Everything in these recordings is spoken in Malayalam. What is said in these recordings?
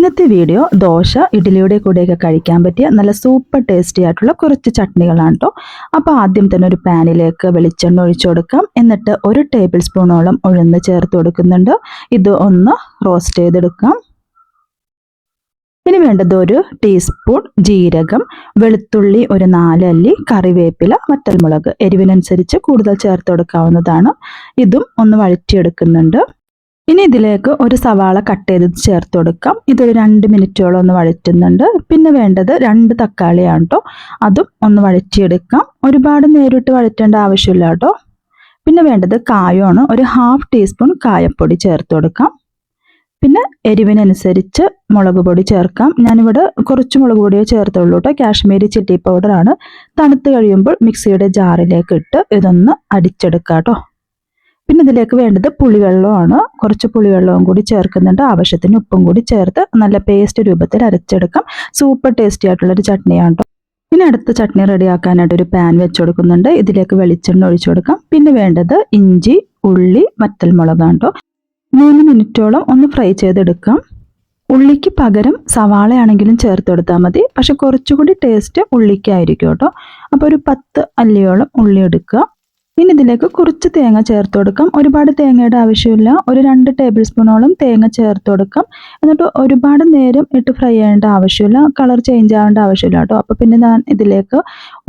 ഇന്നത്തെ വീഡിയോ ദോശ ഇഡ്ഡലിയുടെ കൂടെയൊക്കെ കഴിക്കാൻ പറ്റിയ നല്ല സൂപ്പർ ടേസ്റ്റി ആയിട്ടുള്ള കുറച്ച് ചട്നികളാണ് കേട്ടോ. അപ്പോൾ ആദ്യം തന്നെ ഒരു പാനിലേക്ക് വെളിച്ചെണ്ണ ഒഴിച്ചു കൊടുക്കാം. എന്നിട്ട് 1 ടേബിൾ സ്പൂണോളം ഉഴുന്ന് ചേർത്ത് കൊടുക്കുന്നുണ്ട്. ഇത് ഒന്ന് റോസ്റ്റ് ചെയ്തെടുക്കാം. ഇനി വേണ്ടത് 1 ടീസ്പൂൺ ജീരകം, വെളുത്തുള്ളി ഒരു 4 അല്ലി, കറിവേപ്പില, വറ്റൽമുളക് എരിവിനനുസരിച്ച് കൂടുതൽ ചേർത്ത് കൊടുക്കാവുന്നതാണ്. ഇതും ഒന്ന് വഴറ്റിയെടുക്കുന്നുണ്ട്. ഇനി ഇതിലേക്ക് ഒരു സവാള കട്ട് ചെയ്ത് ചേർത്ത് കൊടുക്കാം. ഇതൊരു 2 മിനിറ്റോളം ഒന്ന് വഴറ്റുന്നുണ്ട്. പിന്നെ വേണ്ടത് 2 തക്കാളിയാണ് കേട്ടോ. അതും ഒന്ന് വഴറ്റിയെടുക്കാം. ഒരുപാട് നേരിട്ട് വഴറ്റേണ്ട ആവശ്യമില്ല കേട്ടോ. പിന്നെ വേണ്ടത് കായമാണ്. ഒരു 1/2 ടീസ്പൂൺ കായപ്പൊടി ചേർത്ത് കൊടുക്കാം. പിന്നെ എരിവിനനുസരിച്ച് മുളക് പൊടി ചേർക്കാം. ഞാനിവിടെ കുറച്ച് മുളക് പൊടിയെ ചേർത്തുള്ളൂ കേട്ടോ. കാശ്മീരി ചില്ലി പൗഡറാണ്. തണുത്ത് കഴിയുമ്പോൾ മിക്സിയുടെ ജാറിലേക്ക് ഇട്ട് ഇതൊന്ന് അടിച്ചെടുക്കാം കേട്ടോ. പിന്നെ ഇതിലേക്ക് വേണ്ടത് പുളിവെള്ളമാണ്. കുറച്ച് പുളിവെള്ളവും കൂടി ചേർക്കുന്നുണ്ട്. ആവശ്യത്തിന് ഉപ്പും കൂടി ചേർത്ത് നല്ല പേസ്റ്റ് രൂപത്തിൽ അരച്ചെടുക്കാം. സൂപ്പർ ടേസ്റ്റി ആയിട്ടുള്ളൊരു ചട്നിയാണ് കേട്ടോ. ഇനി അടുത്ത ചട്നി റെഡിയാക്കാനായിട്ട് ഒരു പാൻ വെച്ച് കൊടുക്കുന്നുണ്ട്. ഇതിലേക്ക് വെളിച്ചെണ്ണ ഒഴിച്ചു കൊടുക്കാം. പിന്നെ വേണ്ടത് ഇഞ്ചി, ഉള്ളി, വറ്റൽമുളകാണ് കേട്ടോ. 3 മിനിറ്റോളം ഒന്ന് ഫ്രൈ ചെയ്തെടുക്കാം. ഉള്ളിക്ക് പകരം സവാളയാണെങ്കിലും ചേർത്ത് കൊടുത്താൽ മതി. പക്ഷെ കുറച്ചുകൂടി ടേസ്റ്റ് ഉള്ളിക്കായിരിക്കും കേട്ടോ. അപ്പോൾ ഒരു 10 അല്ലിയോളം ഉള്ളി എടുക്കുക. ഇനി ഇതിലേക്ക് കുറച്ച് തേങ്ങ ചേർത്ത് കൊടുക്കാം. ഒരുപാട് തേങ്ങയുടെ ആവശ്യമില്ല. ഒരു 2 ടേബിൾ സ്പൂണോളം തേങ്ങ ചേർത്ത് കൊടുക്കാം. എന്നിട്ട് ഒരുപാട് നേരം ഇട്ട് ഫ്രൈ ചെയ്യേണ്ട ആവശ്യമില്ല. കളർ ചേഞ്ച് ആവേണ്ട ആവശ്യമില്ല കേട്ടോ. അപ്പോൾ പിന്നെ ഞാൻ ഇതിലേക്ക്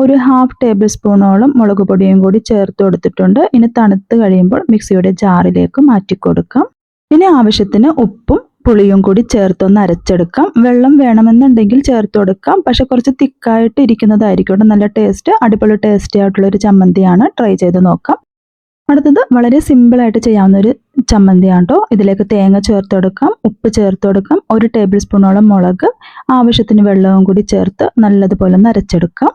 ഒരു 1/2 ടേബിൾ സ്പൂണോളം മുളക് പൊടിയും കൂടി ചേർത്ത് കൊടുത്തിട്ടുണ്ട്. ഇനി തണുത്ത് കഴിയുമ്പോൾ മിക്സിയുടെ ജാറിലേക്ക് മാറ്റി കൊടുക്കാം. ഇനി ആവശ്യത്തിന് ഉപ്പും പുളിയും കൂടി ചേർത്തൊന്ന് അരച്ചെടുക്കാം. വെള്ളം വേണമെന്നുണ്ടെങ്കിൽ ചേർത്ത് കൊടുക്കാം. പക്ഷെ കുറച്ച് തിക്കായിട്ട് ഇരിക്കുന്നതായിരിക്കും നല്ല ടേസ്റ്റ്. അടിപൊളി ടേസ്റ്റി ആയിട്ടുള്ള ഒരു ചമ്മന്തിയാണ്. ട്രൈ ചെയ്ത് നോക്കാം. അടുത്തത് വളരെ സിമ്പിളായിട്ട് ചെയ്യാവുന്ന ഒരു ചമ്മന്തിയാണ് കേട്ടോ. ഇതിലേക്ക് തേങ്ങ ചേർത്ത് കൊടുക്കാം, ഉപ്പ് ചേർത്ത് കൊടുക്കാം, 1 ടേബിൾ സ്പൂണോളം മുളക്, ആവശ്യത്തിന് വെള്ളവും കൂടി ചേർത്ത് നല്ലതുപോലെ ഒന്ന് അരച്ചെടുക്കാം.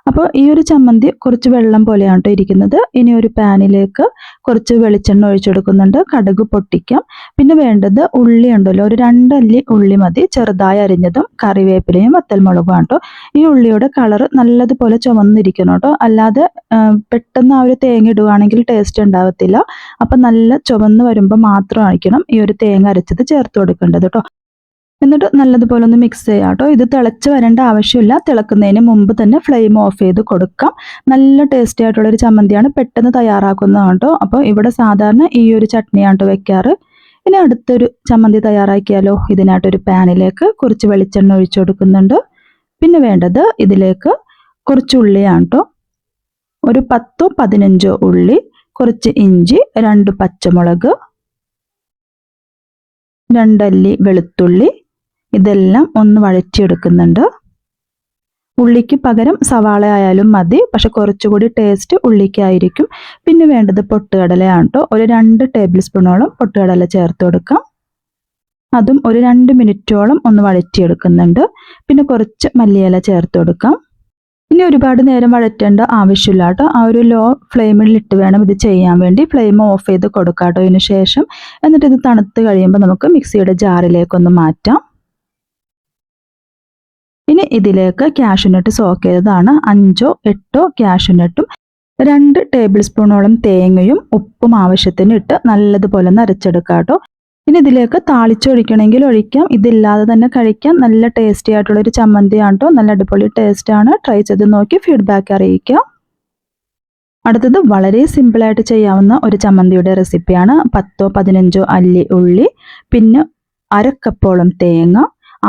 അപ്പോൾ ഈ ഒരു ചമ്മന്തി കുറച്ച് വെള്ളം പോലെയാണ് കേട്ടോ ഇരിക്കുന്നത്. ഇനി ഒരു പാനിലേക്ക് കുറച്ച് വെളിച്ചെണ്ണ ഒഴിച്ചെടുക്കുന്നുണ്ട്. കടുക് പൊട്ടിക്കാം. പിന്നെ വേണ്ടത് ഉള്ളി ഉണ്ടല്ലോ, ഒരു 2 അല്ലി ഉള്ളി മതി. ചെറുതായി അരിഞ്ഞതും കറിവേപ്പിലയും വറ്റൽമുളകും ആണ് കേട്ടോ. ഈ ഉള്ളിയുടെ കളർ നല്ലതുപോലെ ചുവന്നിരിക്കണം കേട്ടോ. അല്ലാതെ പെട്ടെന്ന് ആ ഒരു തേങ്ങ ഇടുകയാണെങ്കിൽ ടേസ്റ്റ് ഉണ്ടാവത്തില്ല. അപ്പം നല്ല ചുവന്ന് വരുമ്പോൾ മാത്രം ആയിരിക്കണം ഈ ഒരു തേങ്ങ അരച്ചത് ചേർത്ത് കൊടുക്കേണ്ടത് കേട്ടോ. എന്നിട്ട് നല്ലതുപോലെ ഒന്ന് മിക്സ് ചെയ്യാം കേട്ടോ. ഇത് തിളച്ച് വരേണ്ട ആവശ്യമില്ല. തിളക്കുന്നതിന് മുമ്പ് തന്നെ ഫ്ലെയിം ഓഫ് ചെയ്ത് കൊടുക്കാം. നല്ല ടേസ്റ്റി ആയിട്ടുള്ളൊരു ചമ്മന്തിയാണ്. പെട്ടെന്ന് തയ്യാറാക്കുന്നതാണ് കേട്ടോ. അപ്പോൾ ഇവിടെ സാധാരണ ഈ ഒരു ചട്നിയാണ് കേട്ടോ വെക്കാറ്. ഇനി അടുത്തൊരു ചമ്മന്തി തയ്യാറാക്കിയാലോ. ഇതിനായിട്ടൊരു പാനിലേക്ക് കുറച്ച് വെളിച്ചെണ്ണ ഒഴിച്ചു കൊടുക്കുന്നുണ്ട്. പിന്നെ വേണ്ടത് ഇതിലേക്ക് കുറച്ച് ഉള്ളിയാണ് കേട്ടോ. ഒരു 10 15 ഉള്ളി, കുറച്ച് ഇഞ്ചി, 2 പച്ചമുളക്, 2 അല്ലി വെളുത്തുള്ളി, ഇതെല്ലാം ഒന്ന് വഴറ്റിയെടുക്കുന്നുണ്ട്. ഉള്ളിക്ക് പകരം സവാള ആയാലും മതി. പക്ഷെ കുറച്ചുകൂടി ടേസ്റ്റ് ഉള്ളിക്കായിരിക്കും. പിന്നെ വേണ്ടത് പൊട്ടുകടലയാണ് കേട്ടോ. ഒരു 2 ടേബിൾ സ്പൂണോളം പൊട്ടുകടല ചേർത്ത് കൊടുക്കാം. അതും ഒരു 2 മിനിറ്റോളം ഒന്ന് വഴറ്റിയെടുക്കുന്നുണ്ട്. പിന്നെ കുറച്ച് മല്ലിയില ചേർത്ത് കൊടുക്കാം. ഇനി ഒരുപാട് നേരം വഴറ്റേണ്ട ആവശ്യമില്ല കേട്ടോ. ആ ഒരു ലോ ഫ്ലെയിമിൽ ഇട്ട് വേണം ഇത് ചെയ്യാൻ വേണ്ടി. ഫ്ലെയിം ഓഫ് ചെയ്ത് കൊടുക്കാം കേട്ടോ ഇതിന് ശേഷം. എന്നിട്ട് ഇത് തണുത്ത് കഴിയുമ്പോൾ നമുക്ക് മിക്സിയുടെ ജാറിലേക്കൊന്ന് മാറ്റാം. ഇനി ഇതിലേക്ക് കാഷ്യൂനട്ട് സോക്ക് ചെയ്തതാണ്. 5 8 കാഷ്യൂനട്ടും 2 ടേബിൾ സ്പൂണോളം തേങ്ങയും ഉപ്പും ആവശ്യത്തിന് ഇട്ട് നല്ലതുപോലെ ഒന്ന് അരച്ചെടുക്കാം കേട്ടോ. ഇനി ഇതിലേക്ക് താളിച്ചൊഴിക്കണമെങ്കിൽ ഒഴിക്കാം. ഇതില്ലാതെ തന്നെ കഴിക്കാം. നല്ല ടേസ്റ്റി ആയിട്ടുള്ളൊരു ചമ്മന്തിയാണ് കേട്ടോ. നല്ല അടിപൊളി ടേസ്റ്റാണ്. ട്രൈ ചെയ്ത് നോക്കി ഫീഡ്ബാക്ക് അറിയിക്കുക. അടുത്തത് വളരെ സിമ്പിളായിട്ട് ചെയ്യാവുന്ന ഒരു ചമ്മന്തിയുടെ റെസിപ്പിയാണ്. 10 15 അല്ലി ഉള്ളി, പിന്നെ 1/2 കപ്പോളം തേങ്ങ,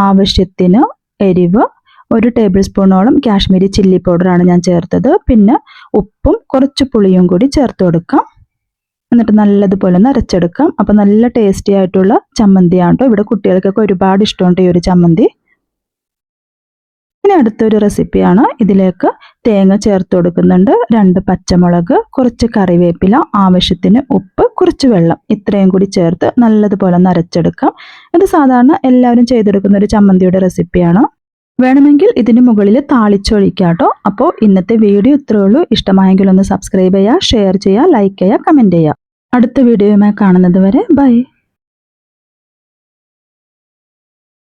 ആവശ്യത്തിന് എരിവ്, 1 ടേബിൾ സ്പൂണോളം കാശ്മീരി ചില്ലി പൗഡറാണ് ഞാൻ ചേർത്തത്. പിന്നെ ഉപ്പും കുറച്ച് പുളിയും കൂടി ചേർത്ത് കൊടുക്കാം. എന്നിട്ട് നല്ലതുപോലെ ഒന്ന് അരച്ചെടുക്കാം. അപ്പോൾ നല്ല ടേസ്റ്റി ആയിട്ടുള്ള ചമ്മന്തിയാണ് കേട്ടോ. ഇവിടെ കുട്ടികൾക്കൊക്കെ ഒരുപാട് ഇഷ്ടമുണ്ട് ഈ ഒരു ചമ്മന്തി. ഇനി അടുത്തൊരു റെസിപ്പിയാണ്. ഇതിലേക്ക് തേങ്ങ ചേർത്ത് കൊടുക്കുന്നുണ്ട്, 2 പച്ചമുളക്, കുറച്ച് കറിവേപ്പില, ആവശ്യത്തിന് ഉപ്പ്, കുറച്ച് വെള്ളം, ഇത്രയും കൂടി ചേർത്ത് നല്ലതുപോലെ ഒന്ന് അരച്ചെടുക്കാം. ഇത് സാധാരണ എല്ലാവരും ചെയ്തെടുക്കുന്ന ഒരു ചമ്മന്തിയുടെ റെസിപ്പിയാണ്. വേണമെങ്കിൽ ഇതിന് മുകളിൽ താളിച്ചൊഴിക്കാം കേട്ടോ. അപ്പോൾ ഇന്നത്തെ വീഡിയോ ഇത്രയേ ഉള്ളൂ. ഇഷ്ടമായെങ്കിൽ ഒന്ന് സബ്സ്ക്രൈബ് ചെയ്യുക, ഷെയർ ചെയ്യുക, ലൈക്ക് ചെയ്യുക, കമൻറ്റ് ചെയ്യുക. അടുത്ത വീഡിയോയുമായി കാണുന്നത് വരെ ബൈ.